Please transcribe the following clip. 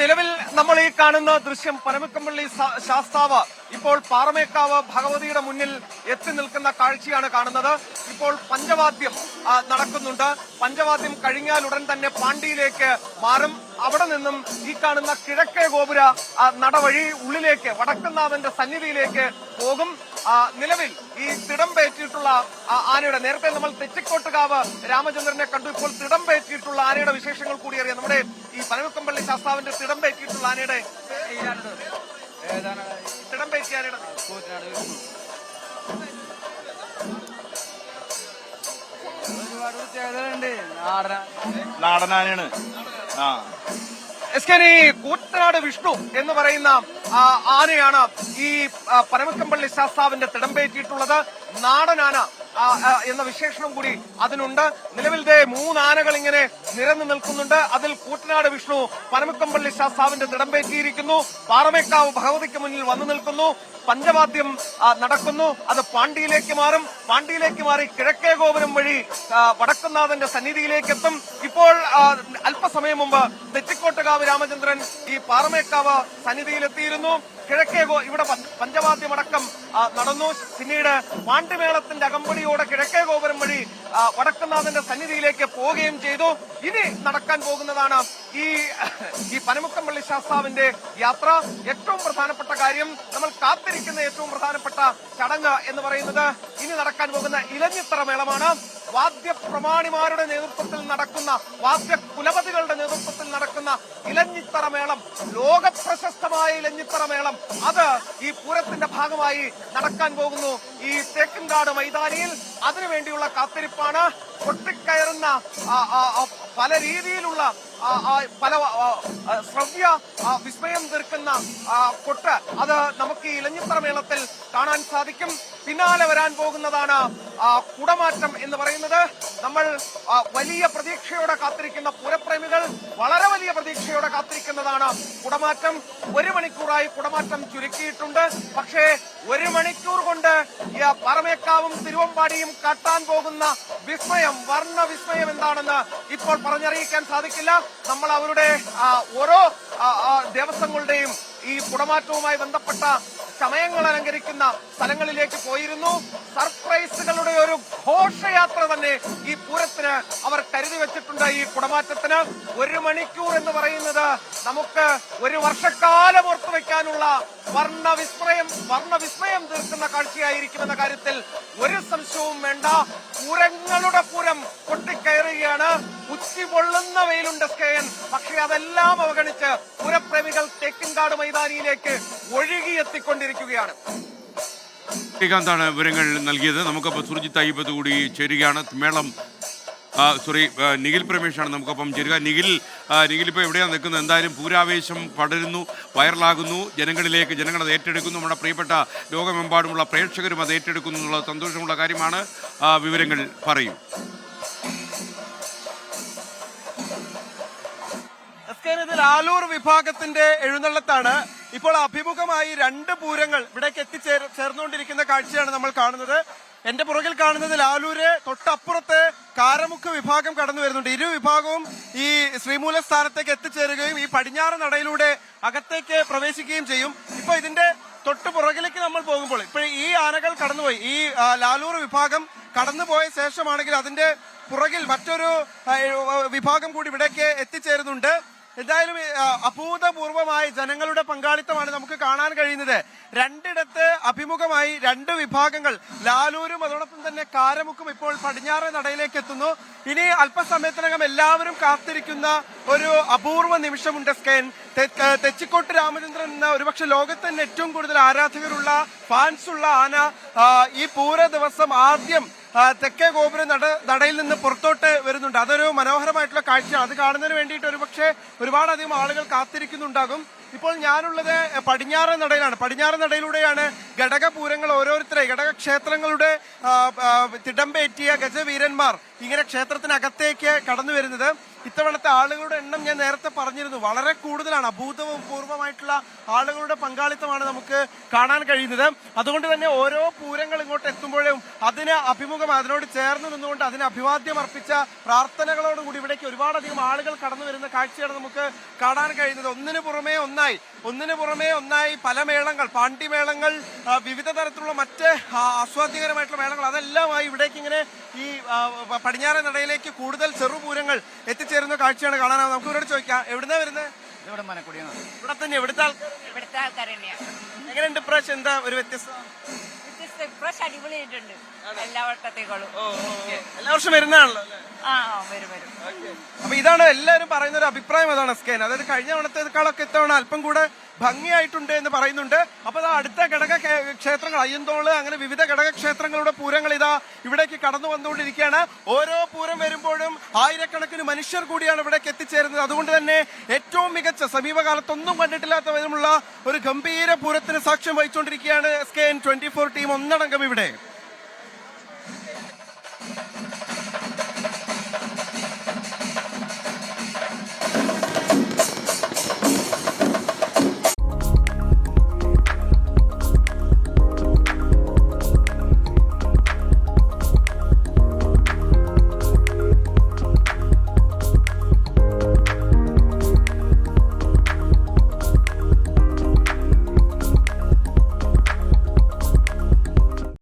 നിലവിൽ നമ്മൾ ഈ കാണുന്ന ദൃശ്യം പനമക്കമ്പള്ളി ശാസ്താവ് ഇപ്പോൾ പാറമേക്കാവ് ഭഗവതിയുടെ മുന്നിൽ എത്തി നിൽക്കുന്ന കാഴ്ചയാണ് കാണുന്നത്. ഇപ്പോൾ പഞ്ചവാദ്യം നടക്കുന്നുണ്ട്. പഞ്ചവാദ്യം കഴിഞ്ഞാൽ ഉടൻ തന്നെ പാണ്ടിയിലേക്ക് മാറും. അവിടെ നിന്നും ഈ കാണുന്ന കിഴക്കേ ഗോപുര നടവഴി ഉള്ളിലേക്ക് വടക്കുന്നാഥന്റെ സന്നിധിയിലേക്ക് പോകും. നിലവിൽ ഈ തിടമ്പേറ്റിയിട്ടുള്ള ആനയുടെ, നേരത്തെ നമ്മൾ തെച്ചിക്കോട്ടുകാവ് രാമചന്ദ്രനെ കണ്ടു, ഇപ്പോൾ തിടമ്പേറ്റിയിട്ടുള്ള ആനയുടെ വിശേഷങ്ങൾ കൂടി അറിയാം. നമ്മുടെ ഈ പനമക്കമ്പള്ളി ശാസ്താവിന്റെ തിടമ്പേറ്റിയിട്ടുള്ള ആനയുടെ തിടമ്പേറ്റിയ ആനയുടെ ഒരുപാട് പ്രത്യേകതകളുണ്ട്. നാടനാനയാണ്. ഈ കൂറ്റനാട് വിഷ്ണു എന്ന് പറയുന്ന ആനയാണ് ഈ പനമക്കമ്പള്ളി ശാസ്താവിന്റെ തിടമ്പേറ്റിയിട്ടുള്ളത്. നാടനാന എന്ന വിശേഷണം കൂടി അതിനുണ്ട്. നിലവിൽ 3 ആനകൾ ഇങ്ങനെ നിരന്നു നിൽക്കുന്നുണ്ട്. അതിൽ കൂറ്റനാട് വിഷ്ണു പനമക്കമ്പള്ളി ശാസ്താവിന്റെ തിടമ്പേറ്റിയിരിക്കുന്നു. പാറമേക്കാവ് ഭഗവതിക്ക് മുന്നിൽ വന്നു നിൽക്കുന്നു. പഞ്ചവാദ്യം നടക്കുന്നു. അത് പാണ്ടിയിലേക്ക് മാറും. പാണ്ടിയിലേക്ക് മാറി കിഴക്കേ ഗോപുരം വഴി വടക്കുന്നാഥന്റെ സന്നിധിയിലേക്ക് എത്തും. ഇപ്പോൾ അല്പസമയം മുമ്പ് തെച്ചിക്കോട്ടുകാവ് രാമചന്ദ്രൻ ഈ പാറമേക്കാവ് സന്നിധിയിലെത്തിയിരുന്നു. ഇവിടെ പഞ്ചവാദ്യമടക്കം നടന്നു. പിന്നീട് പാണ്ടിമേളത്തിന്റെ അകമ്പടിയോടെ കിഴക്കേ ഗോപുരം വഴി വടക്കുന്നാഥന്റെ സന്നിധിയിലേക്ക് പോവുകയും ചെയ്തു. ഇനി നടക്കാൻ പോകുന്നതാണ് ഈ പനമക്കമ്പള്ളി ശാസ്താവിന്റെ യാത്ര. ഏറ്റവും പ്രധാനപ്പെട്ട കാര്യം, നമ്മൾ കാത്തിരിക്കുന്ന ഏറ്റവും പ്രധാനപ്പെട്ട ചടങ്ങ് എന്ന് പറയുന്നത് ഇനി നടക്കാൻ പോകുന്ന ഇലഞ്ഞിത്തറ മേളമാണ്. വാദ്യപ്രമാണിമാരുടെ നേതൃത്വത്തിൽ നടക്കുന്ന, വാദ്യ കുലപതികളുടെ നേതൃത്വത്തിൽ നടക്കുന്ന ഇലഞ്ഞിത്തറ മേളം, ലോക പ്രശസ്തമായ ഇലഞ്ഞിത്തറ മേളം, അത് ഈ പൂരത്തിന്റെ ഭാഗമായി നടക്കാൻ പോകുന്നു ഈ തേക്കിൻകാട് മൈതാനിയിൽ. അതിനുവേണ്ടിയുള്ള കാത്തിരിപ്പാണ്. പൊട്ടിക്കയറുന്ന പല രീതിയിലുള്ള പല ശ്രവ്യ വിസ്മയം തീർക്കുന്ന കൊട്ട് അത് നമുക്ക് ഈ ഇലഞ്ഞിത്തറ മേളത്തിൽ കാണാൻ സാധിക്കും. പിന്നാലെ വരാൻ പോകുന്നതാണ് കുടമാറ്റം എന്ന് പറയുന്നത്. നമ്മൾ വലിയ പ്രതീക്ഷയോടെ കാത്തിരിക്കുന്ന പൂരപ്രേമികൾ വളരെ വലിയ പ്രതീക്ഷയോടെ കാത്തിരിക്കുന്നതാണ് കുടമാറ്റം. 1 മണിക്കൂറായി കുടമാറ്റം ചുരുക്കിയിട്ടുണ്ട്. പക്ഷേ 1 മണിക്കൂർ കൊണ്ട് പാറമേക്കാവും തിരുവമ്പാടിയും കാട്ടാൻ പോകുന്ന വിസ്മയം, വർണ്ണ വിസ്മയം എന്താണെന്ന് ഇപ്പോൾ പറഞ്ഞറിയിക്കാൻ സാധിക്കില്ല. നമ്മൾ അവരുടെ ഓരോ ദേവസ്വങ്ങളുടെയും ഈ കുടമാറ്റവുമായി ബന്ധപ്പെട്ട ചമയങ്ങൾ അലങ്കരിക്കുന്ന സ്ഥലങ്ങളിലേക്ക് പോയിരുന്നു. സർപ്രൈസുകളുടെ ഒരു ഘോഷയാത്ര തന്നെ ഈ പൂരത്തിന് അവർ കരുതി വെച്ചിട്ടുണ്ട്. ഈ കുടമാറ്റത്തിന് 1 മണിക്കൂർ എന്ന് പറയുന്നത് നമുക്ക് 1 വർഷക്കാലം ഓർത്തുവെക്കാനുള്ള വർണ്ണവിസ്മയം തീർക്കുന്ന കാഴ്ചയായിരിക്കുമെന്ന കാര്യത്തിൽ ഒരു സംശയവും വേണ്ട. പൂരങ്ങളുടെ പൂരം പൊട്ടിക്കയറുകയാണ്. ഉച്ചി പൊള്ളുന്ന വെയിലുണ്ട് സ്കേയൻ. പക്ഷേ അതെല്ലാം അവഗണിച്ച് പൂരപ്രേമികൾ തേക്കിൻകാട് മൈതാനിയിലേക്ക് ഒഴുകിയെത്തിക്കൊണ്ടിരിക്കുകയാണ്. ശ്രീകാന്താണ് വിവരങ്ങൾ നൽകിയത്. നമുക്കപ്പോൾ സുർജിത്ത് അയ്യപ്പത്ത് കൂടി ചേരുകയാണ്. മേളം നിഖിൽ പ്രമേഷാണ് നമുക്കൊപ്പം ചേരുക. നിഖിൽ ഇപ്പോൾ എവിടെയാണ് നിൽക്കുന്നത്? എന്തായാലും പൂരാവേശം പടരുന്നു, വൈറലാകുന്നു, ജനങ്ങളത് ഏറ്റെടുക്കുന്നു. നമ്മുടെ പ്രിയപ്പെട്ട ലോകമെമ്പാടുമുള്ള പ്രേക്ഷകരും അത് ഏറ്റെടുക്കുന്നു എന്നുള്ള സന്തോഷമുള്ള കാര്യമാണ്. വിവരങ്ങൾ പറയൂ. ആലൂർ വിഭാഗത്തിന്റെ എഴുന്നള്ളത്താണ്. ഇപ്പോൾ അഭിമുഖമായി 2 പൂരങ്ങൾ ഇവിടേക്ക് എത്തിച്ചേർന്നുകൊണ്ടിരിക്കുന്ന കാഴ്ചയാണ് നമ്മൾ കാണുന്നത്. എന്റെ പുറകിൽ കാണുന്നത് ലാലൂര്, തൊട്ടപ്പുറത്ത് കാരമുക്ക് വിഭാഗം കടന്നു വരുന്നുണ്ട്. 2 വിഭാഗവും ഈ ശ്രീമൂല സ്ഥാനത്തേക്ക് എത്തിച്ചേരുകയും ഈ പടിഞ്ഞാറ് നടയിലൂടെ അകത്തേക്ക് പ്രവേശിക്കുകയും ചെയ്യും. ഇപ്പൊ ഇതിന്റെ തൊട്ട് പുറകിലേക്ക് നമ്മൾ പോകുമ്പോൾ ഇപ്പോൾ ഈ ആനകൾ കടന്നുപോയി. ഈ ലാലൂർ വിഭാഗം കടന്നുപോയ ശേഷമാണെങ്കിൽ അതിന്റെ പുറകിൽ മറ്റൊരു വിഭാഗം കൂടി ഇവിടേക്ക് എത്തിച്ചേരുന്നുണ്ട്. എന്തായാലും അഭൂതപൂർവമായ ജനങ്ങളുടെ പങ്കാളിത്തമാണ് നമുക്ക് കാണാൻ കഴിയുന്നത്. 2 അഭിമുഖമായി 2 വിഭാഗങ്ങൾ, ലാലൂരും അതോടൊപ്പം തന്നെ കാരമുക്കും ഇപ്പോൾ പടിഞ്ഞാറ് നടയിലേക്ക് എത്തുന്നു. ഇനി അല്പസമയത്തിനകം എല്ലാവരും കാത്തിരിക്കുന്ന ഒരു അപൂർവ നിമിഷമുണ്ട് സ്കേൻ. തെച്ചിക്കോട്ട് രാമചന്ദ്രൻ എന്ന ഒരുപക്ഷെ ലോകത്ത് തന്നെ ഏറ്റവും കൂടുതൽ ആരാധകരുള്ള, ഫാൻസുള്ള ആന ഈ പൂര ദിവസം ആദ്യം തെക്കേ ഗോപുര നടയിൽ നിന്ന് പുറത്തോട്ട് വരുന്നുണ്ട്. അതൊരു മനോഹരമായിട്ടുള്ള കാഴ്ചയാണ്. അത് കാണുന്നതിന് വേണ്ടിയിട്ട് ഒരുപക്ഷെ ഒരുപാടധികം ആളുകൾ കാത്തിരിക്കുന്നുണ്ടാകും. ഇപ്പോൾ ഞാനുള്ളത് പടിഞ്ഞാറ് നടയിലാണ്. പടിഞ്ഞാറ് നടയിലൂടെയാണ് ഘടകപൂരങ്ങൾ ഓരോരുത്തരെ, ഘടകക്ഷേത്രങ്ങളുടെ തിടമ്പേറ്റിയ ഗജവീരന്മാർ ഇങ്ങനെ ക്ഷേത്രത്തിനകത്തേക്ക് കടന്നു വരുന്നത്. ഇത്തവണത്തെ ആളുകളുടെ എണ്ണം ഞാൻ നേരത്തെ പറഞ്ഞിരുന്നു, വളരെ കൂടുതലാണ്. അഭൂതപൂർവമായിട്ടുള്ള ആളുകളുടെ പങ്കാളിത്തമാണ് നമുക്ക് കാണാൻ കഴിയുന്നത്. അതുകൊണ്ട് തന്നെ ഓരോ പൂരങ്ങൾ ഇങ്ങോട്ട് എത്തുമ്പോഴും അതിനോട് ചേർന്ന് നിന്നുകൊണ്ട് അതിന് അഭിവാദ്യം അർപ്പിച്ച പ്രാർത്ഥനകളോടുകൂടി ഇവിടേക്ക് ഒരുപാടധികം ആളുകൾ കടന്നു വരുന്ന കാഴ്ചയാണ് നമുക്ക് കാണാൻ കഴിയുന്നത്. ഒന്നിനു പുറമെ ഒന്നായി പല മേളങ്ങൾ, പാണ്ഡിമേളങ്ങൾ, വിവിധ തരത്തിലുള്ള മറ്റ് ആസ്വാദ്യകരമായിട്ടുള്ള മേളങ്ങൾ, അതെല്ലാമായി ഇവിടേക്ക് ഇങ്ങനെ ഈ പടിഞ്ഞാറൻ നടയിലേക്ക് കൂടുതൽ ചെറുപൂരങ്ങൾ എത്തിച്ചേരുന്ന കാഴ്ചയാണ് കാണാനാവുന്നത്. നമുക്ക് ഇവരോട് ചോദിക്കാം, എവിടുന്നാ വരുന്നത്? ഇവിടെ മനക്കുടിയാണ്. ഇവിടെ തന്നെ ഇവിടുത്തെ ആൾക്കാർ തന്നെയാണ്. എങ്ങനെയുണ്ട് ഇപ്രാവശ്യം? എന്താ ഒരു വ്യത്യസ്തത? ഇപ്രാവശ്യം അടിപൊളിയായിട്ടുണ്ട് എല്ലാ വട്ടത്തേക്കാളും. എല്ലാ വർഷം വരുന്നതാണല്ലോ അല്ലേ? വരും. അപ്പൊ ഇതാണ് എല്ലാവരും പറയുന്ന ഒരു അഭിപ്രായം, അതാണ് സ്കേൻ. അതായത് കഴിഞ്ഞ തവണത്തേക്കാളൊക്കെ ഇത്തവണ അല്പം കൂടെ ഭംഗിയായിട്ടുണ്ട് എന്ന് പറയുന്നുണ്ട്. അപ്പൊ അടുത്ത ഘടക ക്ഷേത്രങ്ങൾ, അയ്യന്തോള്, അങ്ങനെ വിവിധ ഘടക ക്ഷേത്രങ്ങളുടെ പൂരങ്ങൾ ഇതാ ഇവിടേക്ക് കടന്നു വന്നുകൊണ്ടിരിക്കുകയാണ്. ഓരോ പൂരം വരുമ്പോഴും ആയിരക്കണക്കിന് മനുഷ്യർ കൂടിയാണ് ഇവിടേക്ക് എത്തിച്ചേരുന്നത്. അതുകൊണ്ട് തന്നെ ഏറ്റവും മികച്ച, സമീപകാലത്തൊന്നും കണ്ടിട്ടില്ലാത്ത വിധമുള്ള ഒരു ഗംഭീര പൂരത്തിന് സാക്ഷ്യം വഹിച്ചുകൊണ്ടിരിക്കുകയാണ് SKN 24 ടീം ഒന്നടങ്കം ഇവിടെ.